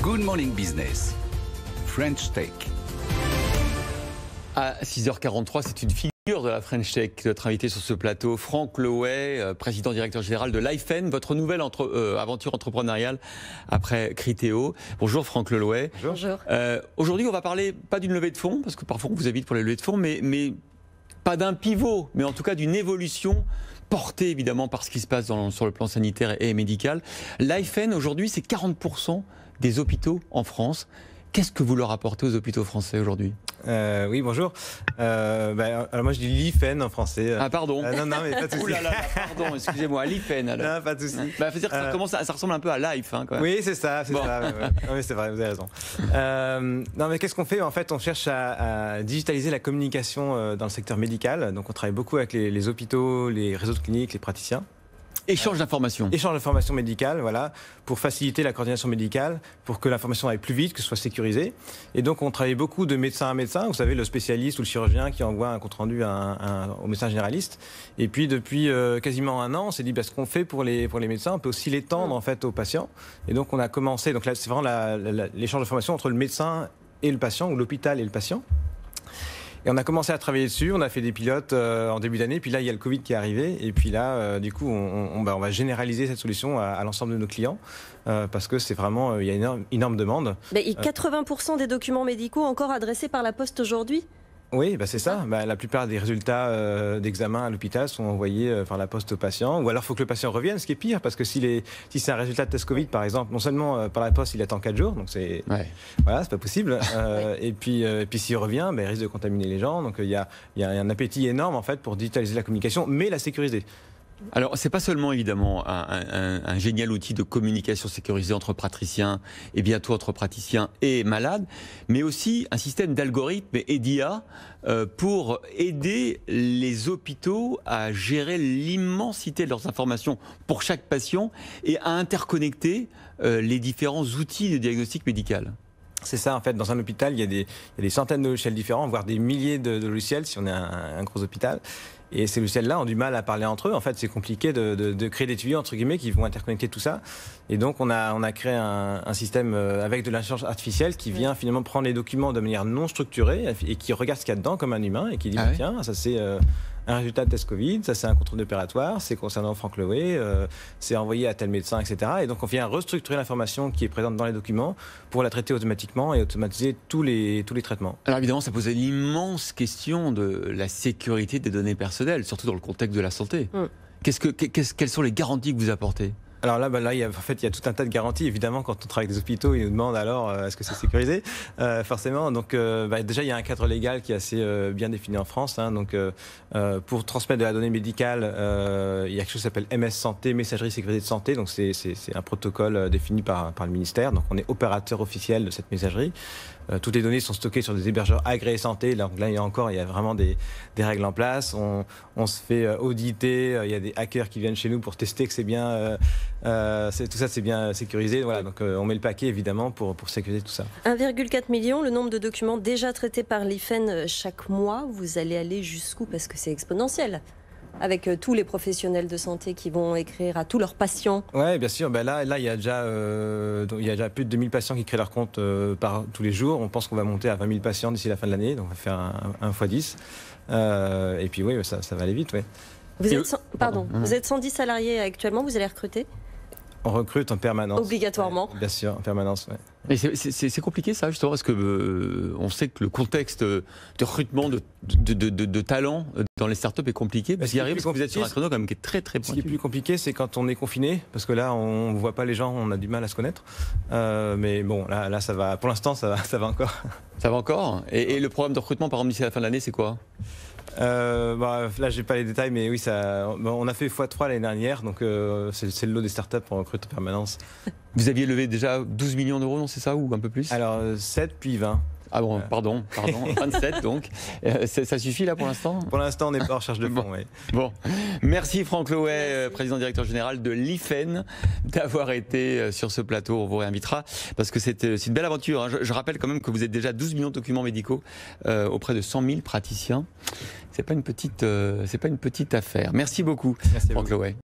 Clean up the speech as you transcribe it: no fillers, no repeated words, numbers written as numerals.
Good Morning Business, French Tech. À 6h43, c'est une figure de la French Tech, notre invité sur ce plateau, Franck Lohay, président directeur général de Lifen, votre nouvelle aventure entrepreneuriale après Criteo. Bonjour Franck Lohay. Bonjour. Aujourd'hui, on va parler pas d'une levée de fonds, parce que parfois on vous invite pour les levées de fonds, mais pas d'un pivot, mais en tout cas d'une évolution portée évidemment par ce qui se passe sur le plan sanitaire et médical. Lifen, aujourd'hui, c'est 40% des hôpitaux en France. Qu'est-ce que vous leur apportez aux hôpitaux français aujourd'hui ? Oui, bonjour. Alors moi je dis Lifen en français. Ah pardon. Non, mais pas de souci. Ouh là là, pardon, excusez-moi, Lifen alors. Non, pas de souci. Faut-à-dire que ça ressemble un peu à Life, hein, quand même. Oui, c'est ça, c'est Bon. ça. Ouais. Non, mais c'est vrai, vous avez raison. Non, mais qu'est-ce qu'on fait ? En fait, on cherche à digitaliser la communication dans le secteur médical. Donc, on travaille beaucoup avec les hôpitaux, les réseaux de cliniques, les praticiens. Échange d'informations. Échange d'informations médicales, voilà, pour faciliter la coordination médicale, pour que l'information aille plus vite, que ce soit sécurisé. Et donc, on travaille beaucoup de médecin à médecin. Vous savez, le spécialiste ou le chirurgien qui envoie un compte-rendu au médecin généraliste. Et puis, depuis quasiment un an, on s'est dit, ce qu'on fait pour les médecins, on peut aussi l'étendre en fait aux patients. Et donc, on a commencé. Donc là, c'est vraiment l'échange d'informations entre le médecin et le patient, ou l'hôpital et le patient. Et on a commencé à travailler dessus, on a fait des pilotes en début d'année, puis là il y a le Covid qui est arrivé, et puis là du coup on va généraliser cette solution à l'ensemble de nos clients, parce que c'est vraiment, il y a une énorme demande. Mais 80% des documents médicaux encore adressés par la Poste aujourd'hui ? Oui, c'est ça. La plupart des résultats d'examen à l'hôpital sont envoyés par la poste au patient. Ou alors, il faut que le patient revienne, ce qui est pire, parce que si c'est un résultat de test Covid, par exemple, non seulement par la poste, il attend 4 jours, donc c'est voilà, c'est pas possible. Et puis s'il revient, il risque de contaminer les gens. Donc il y a un appétit énorme en fait pour digitaliser la communication, mais la sécuriser. Alors, c'est pas seulement évidemment un génial outil de communication sécurisée entre praticiens et bientôt entre praticiens et malades, mais aussi un système d'algorithmes et d'IA pour aider les hôpitaux à gérer l'immensité de leurs informations pour chaque patient et à interconnecter les différents outils de diagnostic médical. C'est ça, en fait, dans un hôpital, il y a des centaines de logiciels différents, voire des milliers de logiciels si on est un gros hôpital. Et ces logiciels-là ont du mal à parler entre eux. En fait, c'est compliqué de créer des tuyaux, entre guillemets, qui vont interconnecter tout ça. Et donc, on a créé un système avec de l'intelligence artificielle qui vient finalement prendre les documents de manière non structurée et qui regarde ce qu'il y a dedans comme un humain et qui dit, tiens, ça c'est un résultat de test Covid, ça c'est un contrôle opératoire, c'est concernant Franck Lohay, c'est envoyé à tel médecin, etc. Et donc, on vient restructurer l'information qui est présente dans les documents pour la traiter automatiquement et automatiser tous les traitements. Alors évidemment, ça pose l'immense question de la sécurité des données personnelles, surtout dans le contexte de la santé. Quelles sont les garanties que vous apportez ? Alors là, il y a tout un tas de garanties. Évidemment, quand on travaille avec des hôpitaux, ils nous demandent alors est-ce que c'est sécurisé forcément. Donc déjà, il y a un cadre légal qui est assez bien défini en France. Donc pour transmettre de la donnée médicale, il y a quelque chose qui s'appelle MS Santé, Messagerie Sécurité de Santé. Donc c'est un protocole défini par le ministère. Donc on est opérateur officiel de cette messagerie. Toutes les données sont stockées sur des hébergeurs agréés santé. Donc là, il y a vraiment des règles en place. On se fait auditer. Il y a des hackers qui viennent chez nous pour tester que c'est bien, tout ça c'est bien sécurisé. Voilà, donc on met le paquet évidemment pour sécuriser tout ça. 1,4 million, le nombre de documents déjà traités par Lifen chaque mois. Vous allez aller jusqu'où ? Parce que c'est exponentiel. Avec tous les professionnels de santé qui vont écrire à tous leurs patients. Oui, bien sûr. Là, il y a déjà plus de 2000 patients qui créent leur compte tous les jours. On pense qu'on va monter à 20 000 patients d'ici la fin de l'année. Donc, on va faire un x10. Et puis, oui, ça va aller vite. Ouais. Vous êtes 110 salariés actuellement. Vous allez recruter ? On recrute en permanence. Obligatoirement. Bien sûr, en permanence, oui. Et c'est compliqué ça, justement, parce que on sait que le contexte de recrutement de talents dans les startups est compliqué. Vous y arrivez parce que vous êtes sur un créneau quand même qui est très très pointu. Ce qui est plus compliqué, c'est quand on est confiné, parce que là, on ne voit pas les gens, on a du mal à se connaître. Mais bon, là, ça va. Pour l'instant, ça va encore. Ça va encore. Et le programme de recrutement, par exemple, d'ici la fin de l'année, c'est quoi ? Là, j'ai pas les détails, mais oui, on a fait x3 l'année dernière, donc c'est le lot des startups qu'on recrute en permanence. Vous aviez levé déjà 12 millions d'euros, non, c'est ça, ou un peu plus ? Alors 7 puis 20. Ah bon, pardon, 27 donc. Ça suffit là pour l'instant ? Pour l'instant, on n'est pas en recherche de fonds, oui. Bon, merci Franck Lohay, président directeur général de Lifen, d'avoir été sur ce plateau. On vous réinvitera parce que c'est une belle aventure. Hein. Je rappelle quand même que vous êtes déjà 12 millions de documents médicaux auprès de 100 000 praticiens. C'est pas une petite affaire. Merci beaucoup, Franck Lohay.